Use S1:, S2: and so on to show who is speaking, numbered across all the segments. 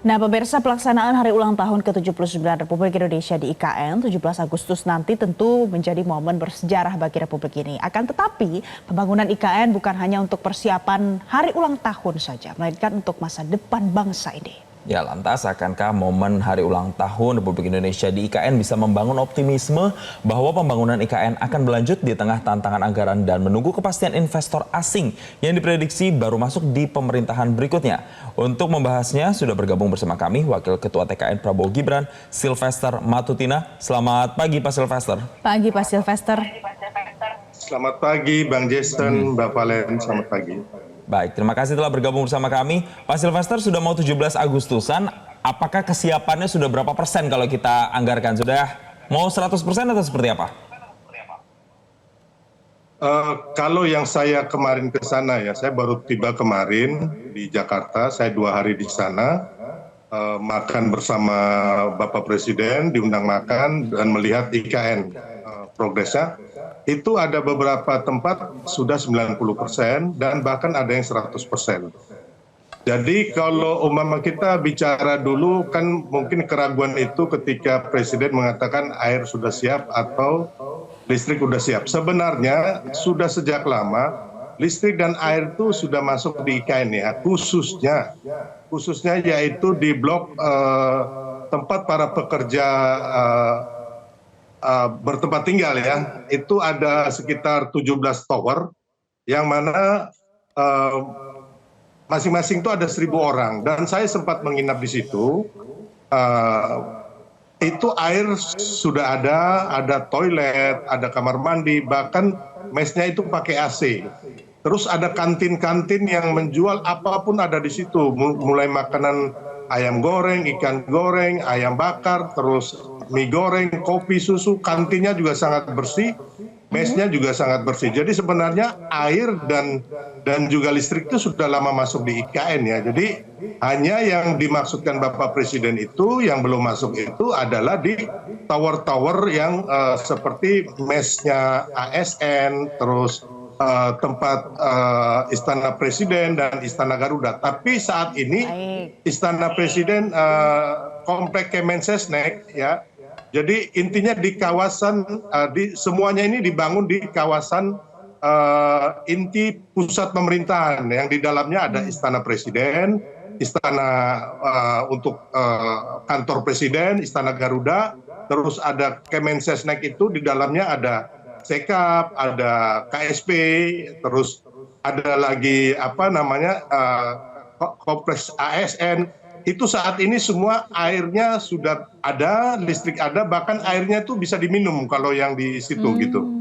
S1: Nah, pemirsa, pelaksanaan Hari Ulang Tahun ke-79 Republik Indonesia di IKN 17 Agustus nanti tentu menjadi momen bersejarah bagi Republik ini. Akan tetapi, pembangunan IKN bukan hanya untuk persiapan Hari Ulang Tahun saja, melainkan untuk masa depan bangsa ini.
S2: Ya, lantas akankah momen Hari Ulang Tahun Republik Indonesia di IKN bisa membangun optimisme bahwa pembangunan IKN akan berlanjut di tengah tantangan anggaran dan menunggu kepastian investor asing yang diprediksi baru masuk di pemerintahan berikutnya? Untuk membahasnya sudah bergabung bersama kami Wakil Ketua TKN Prabowo Gibran, Sylvester Matutina. Selamat pagi Pak Sylvester.
S1: Pagi Pak Sylvester.
S3: Selamat pagi Bang Jason, Mbak Valen, selamat pagi.
S2: Baik, terima kasih telah bergabung bersama kami. Pak Sylvester, sudah mau 17 Agustusan, apakah kesiapannya sudah berapa persen kalau kita anggarkan? Sudah mau 100% atau seperti apa?
S3: Kalau yang saya kemarin ke sana ya, saya baru tiba kemarin di Jakarta, saya 2 hari di sana, makan bersama Bapak Presiden, diundang makan dan melihat IKN progresnya. Itu ada beberapa tempat sudah 90% dan bahkan ada yang 100%. Jadi kalau umpama kita bicara dulu kan mungkin keraguan itu ketika Presiden mengatakan air sudah siap atau listrik sudah siap. Sebenarnya sudah sejak lama listrik dan air itu sudah masuk di IKN ya, khususnya yaitu di blok tempat para pekerja bertempat tinggal ya, itu ada sekitar 17 tower yang mana masing-masing itu ada 1.000 orang dan saya sempat menginap di situ. Itu air sudah ada toilet, ada kamar mandi, bahkan mesnya itu pakai AC. Terus ada kantin-kantin yang menjual apapun ada di situ, mulai makanan ayam goreng, ikan goreng, ayam bakar, terus mie goreng, kopi, susu, kantinnya juga sangat bersih, mesnya juga sangat bersih. Jadi sebenarnya air dan juga listrik itu sudah lama masuk di IKN ya. Jadi hanya yang dimaksudkan Bapak Presiden itu yang belum masuk itu adalah di tower-tower yang seperti mesnya ASN, terus tempat Istana Presiden dan Istana Garuda. Tapi saat ini Istana Presiden komplek Kemensesnek ya. Jadi intinya di kawasan semuanya ini dibangun di kawasan inti pusat pemerintahan yang di dalamnya ada Istana Presiden, Istana untuk kantor Presiden, Istana Garuda, terus ada Kemensesnek itu di dalamnya ada Sekap, ada KSP, terus ada lagi kompleks ASN. Itu saat ini semua airnya sudah ada, listrik ada, bahkan airnya itu bisa diminum kalau yang di situ gitu.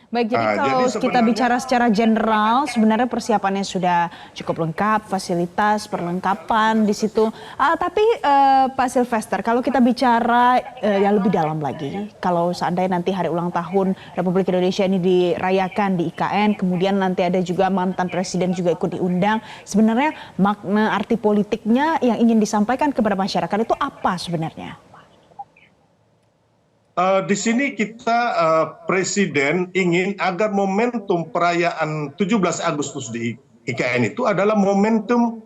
S1: Baik, jadi kalau kita bicara secara general, sebenarnya persiapannya sudah cukup lengkap, fasilitas, perlengkapan di situ. Tapi Pak Sylvester, kalau kita bicara yang lebih dalam lagi, kalau seandainya nanti Hari Ulang Tahun Republik Indonesia ini dirayakan di IKN, kemudian nanti ada juga mantan presiden juga ikut diundang, sebenarnya makna arti politiknya yang ingin disampaikan kepada masyarakat itu apa sebenarnya?
S3: Di sini kita Presiden ingin agar momentum perayaan 17 Agustus di IKN itu adalah momentum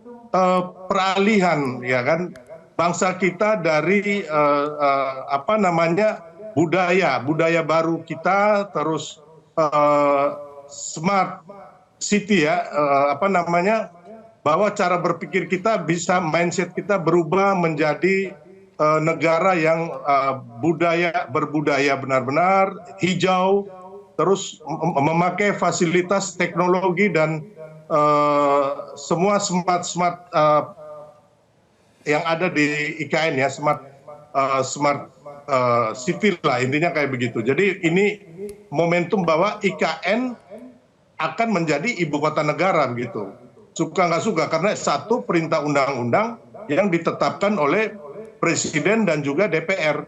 S3: peralihan ya kan bangsa kita dari budaya baru kita, terus smart city ya, bahwa cara berpikir kita bisa, mindset kita berubah menjadi negara yang berbudaya benar-benar hijau, terus memakai fasilitas teknologi dan semua smart yang ada di IKN ya, smart city lah intinya kayak begitu. Jadi ini momentum bahwa IKN akan menjadi ibu kota negara gitu. Suka nggak suka karena satu perintah undang-undang yang ditetapkan oleh Presiden dan juga DPR.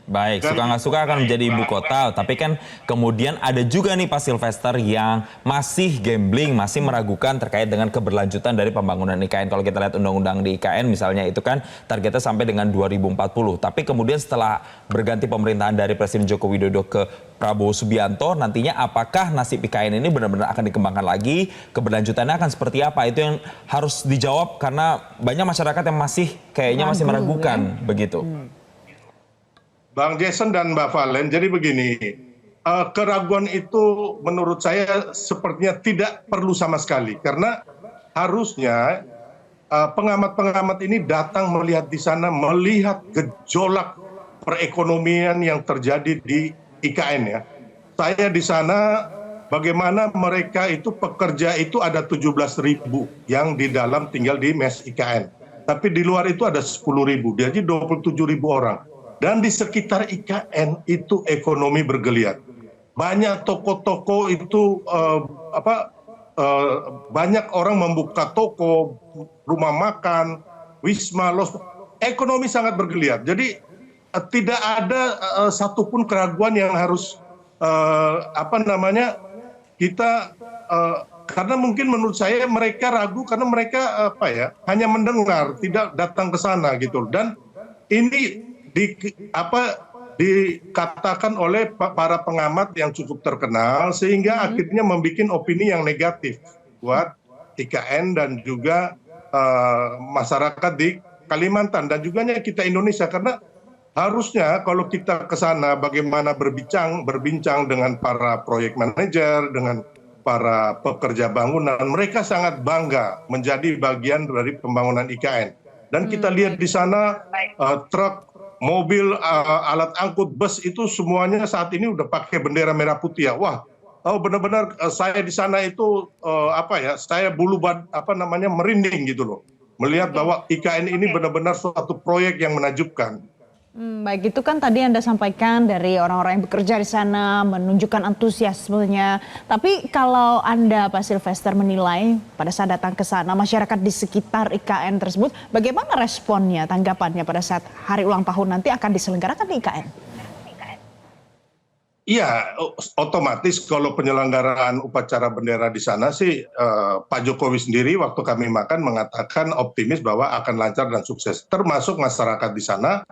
S2: Baik,
S3: Dan
S2: suka nggak suka akan menjadi ibu kota, tapi kan kemudian ada juga nih Pak Sylvester yang masih gambling, masih meragukan terkait dengan keberlanjutan dari pembangunan IKN. Kalau kita lihat undang-undang di IKN misalnya itu kan targetnya sampai dengan 2040. Tapi kemudian setelah berganti pemerintahan dari Presiden Joko Widodo ke Prabowo Subianto, nantinya apakah nasib IKN ini benar-benar akan dikembangkan lagi, keberlanjutannya akan seperti apa? Itu yang harus dijawab karena banyak masyarakat yang masih kayaknya masih meragukan begitu.
S3: Bang Jason dan Mbak Valen, jadi begini, keraguan itu menurut saya sepertinya tidak perlu sama sekali. Karena harusnya pengamat-pengamat ini datang melihat di sana, melihat gejolak perekonomian yang terjadi di IKN ya. Saya di sana bagaimana mereka itu pekerja itu ada 17.000 yang di dalam tinggal di mes IKN. Tapi di luar itu ada 10.000, jadi 27.000 orang. Dan di sekitar IKN itu ekonomi bergeliat. Banyak toko-toko itu banyak orang membuka toko, rumah makan, wisma, los, ekonomi sangat bergeliat. Jadi tidak ada satupun keraguan yang harus kita karena mungkin menurut saya mereka ragu karena mereka hanya mendengar, tidak datang ke sana gitu. Dan ini dikatakan oleh para pengamat yang cukup terkenal sehingga akhirnya membuat opini yang negatif buat IKN dan juga masyarakat di Kalimantan dan juga kita Indonesia. Karena harusnya kalau kita ke sana bagaimana berbincang dengan para proyek manajer, dengan para pekerja bangunan, mereka sangat bangga menjadi bagian dari pembangunan IKN. Dan kita lihat di sana truk, mobil, alat angkut, bus itu semuanya saat ini udah pakai bendera merah putih ya. Wah, benar-benar saya di sana itu saya merinding gitu loh. Melihat bahwa IKN ini benar-benar suatu proyek yang menakjubkan.
S1: Baik, itu kan tadi Anda sampaikan dari orang-orang yang bekerja di sana, menunjukkan antusiasmenya. Tapi kalau Anda, Pak Sylvester, menilai pada saat datang ke sana, masyarakat di sekitar IKN tersebut, bagaimana responnya, tanggapannya pada saat hari ulang tahun nanti akan diselenggarakan di IKN?
S3: Iya, otomatis kalau penyelenggaraan upacara bendera di sana sih Pak Jokowi sendiri waktu kami makan mengatakan optimis bahwa akan lancar dan sukses. Termasuk masyarakat di sana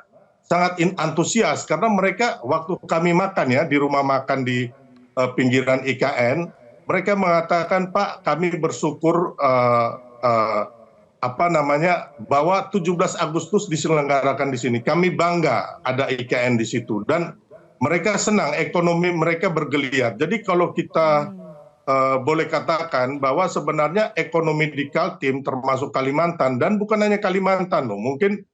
S3: sangat antusias karena mereka waktu kami makan ya di rumah makan di pinggiran IKN, mereka mengatakan Pak kami bersyukur bahwa 17 Agustus diselenggarakan di sini. Kami bangga ada IKN di situ dan mereka senang ekonomi mereka bergeliat. Jadi kalau kita boleh katakan bahwa sebenarnya ekonomi di Kaltim termasuk Kalimantan dan bukan hanya Kalimantan loh, mungkin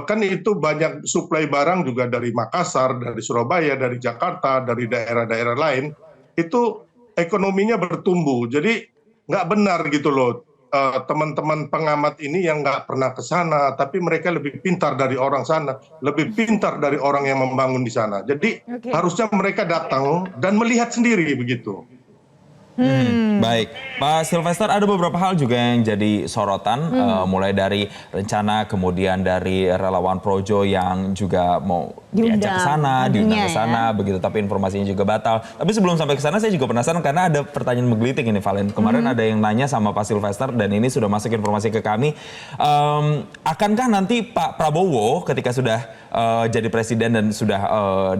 S3: kan itu banyak suplai barang juga dari Makassar, dari Surabaya, dari Jakarta, dari daerah-daerah lain, itu ekonominya bertumbuh. Jadi nggak benar gitu loh teman-teman pengamat ini yang nggak pernah ke sana, tapi mereka lebih pintar dari orang sana, lebih pintar dari orang yang membangun di sana. Jadi harusnya mereka datang dan melihat sendiri begitu.
S2: Baik, Pak Sylvester, ada beberapa hal juga yang jadi sorotan, mulai dari rencana, kemudian dari relawan Projo yang juga mau diajak ke sana, diundang ke sana, begitu. Tapi informasinya juga batal. Tapi sebelum sampai ke sana, saya juga penasaran karena ada pertanyaan menggelitik ini, Valen. Kemarin ada yang nanya sama Pak Sylvester dan ini sudah masuk informasi ke kami. Akankah nanti Pak Prabowo ketika sudah jadi presiden dan sudah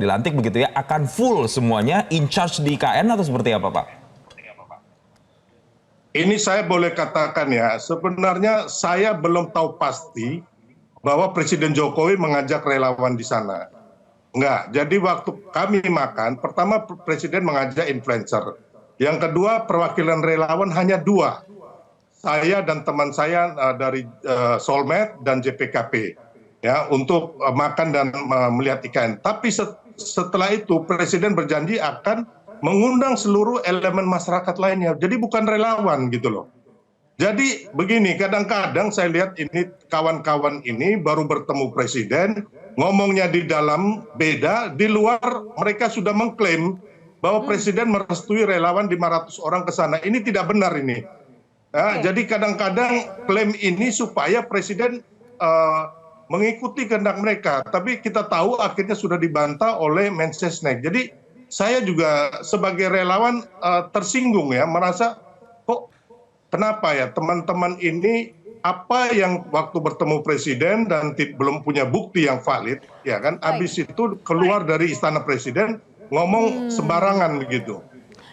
S2: dilantik begitu ya, akan full semuanya in charge di IKN atau seperti apa, Pak?
S3: Ini saya boleh katakan ya, sebenarnya saya belum tahu pasti bahwa Presiden Jokowi mengajak relawan di sana. Enggak, jadi waktu kami makan, pertama Presiden mengajak influencer. Yang kedua perwakilan relawan hanya 2. Saya dan teman saya dari Solmed dan JPKP ya untuk makan dan melihat IKN. Tapi setelah itu Presiden berjanji akan mengundang seluruh elemen masyarakat lainnya. Jadi bukan relawan gitu loh. Jadi begini, kadang-kadang saya lihat ini kawan-kawan ini baru bertemu presiden, ngomongnya di dalam beda, di luar mereka sudah mengklaim bahwa presiden merestui relawan 500 orang ke sana. Ini tidak benar ini. Ya, jadi kadang-kadang klaim ini supaya presiden mengikuti kehendak mereka. Tapi kita tahu akhirnya sudah dibantah oleh Mensesnek. Jadi saya juga sebagai relawan tersinggung ya, merasa kok kenapa ya teman-teman ini apa yang waktu bertemu presiden dan belum punya bukti yang valid, ya kan? Habis itu keluar dari istana presiden ngomong sembarangan begitu.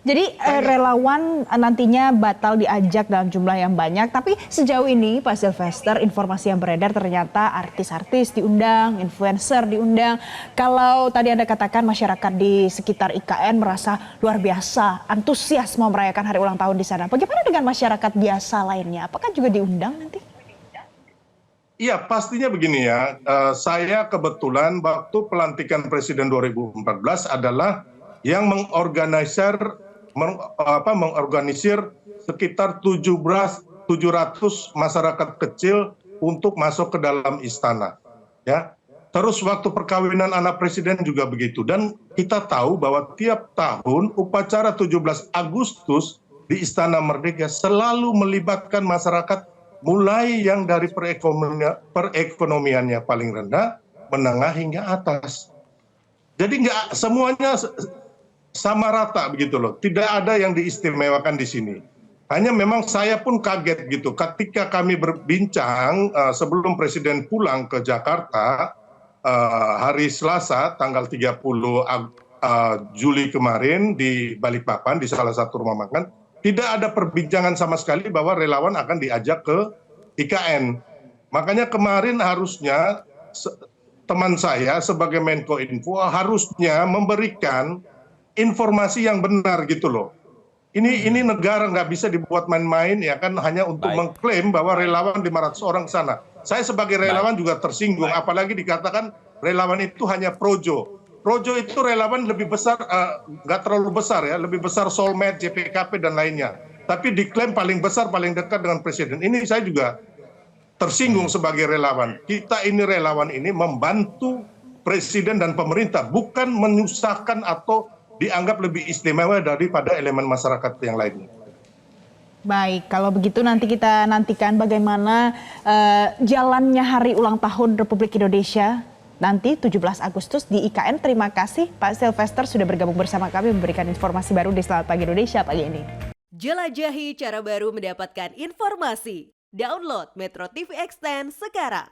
S1: Jadi relawan nantinya batal diajak dalam jumlah yang banyak, tapi sejauh ini Pak Sylvester, informasi yang beredar ternyata artis-artis diundang, influencer diundang. Kalau tadi Anda katakan masyarakat di sekitar IKN merasa luar biasa, antusias mau merayakan hari ulang tahun di sana. Bagaimana dengan masyarakat biasa lainnya? Apakah juga diundang nanti?
S3: Iya, pastinya begini ya. Saya kebetulan waktu pelantikan Presiden 2014 adalah yang mengorganisir sekitar 700 masyarakat kecil untuk masuk ke dalam istana. Ya. Terus waktu perkawinan anak presiden juga begitu. Dan kita tahu bahwa tiap tahun upacara 17 Agustus di Istana Merdeka selalu melibatkan masyarakat mulai yang dari perekonomiannya paling rendah, menengah hingga atas. Jadi nggak semuanya sama rata begitu loh. Tidak ada yang diistimewakan di sini. Hanya memang saya pun kaget gitu ketika kami berbincang sebelum Presiden pulang ke Jakarta hari Selasa tanggal 30 Juli kemarin di Balikpapan di salah satu rumah makan. Tidak ada perbincangan sama sekali bahwa relawan akan diajak ke IKN. Makanya kemarin harusnya teman saya sebagai Menko Info harusnya memberikan informasi yang benar gitu loh. Ini negara nggak bisa dibuat main-main ya kan hanya untuk mengklaim bahwa relawan 500 orang sana. Saya sebagai relawan juga tersinggung, apalagi dikatakan relawan itu hanya projo. Projo itu relawan lebih besar, nggak terlalu besar ya, lebih besar Solmed, JPKP dan lainnya. Tapi diklaim paling besar, paling dekat dengan presiden. Ini saya juga tersinggung sebagai relawan. Kita ini relawan ini membantu presiden dan pemerintah, bukan menyusahkan atau dianggap lebih istimewa daripada elemen masyarakat yang lainnya.
S1: Baik, kalau begitu nanti kita nantikan bagaimana jalannya hari ulang tahun Republik Indonesia nanti 17 Agustus di IKN. Terima kasih Pak Sylvester sudah bergabung bersama kami memberikan informasi baru di Selamat Pagi Indonesia pagi ini.
S4: Jelajahi cara baru mendapatkan informasi. Download Metro TV Extend sekarang.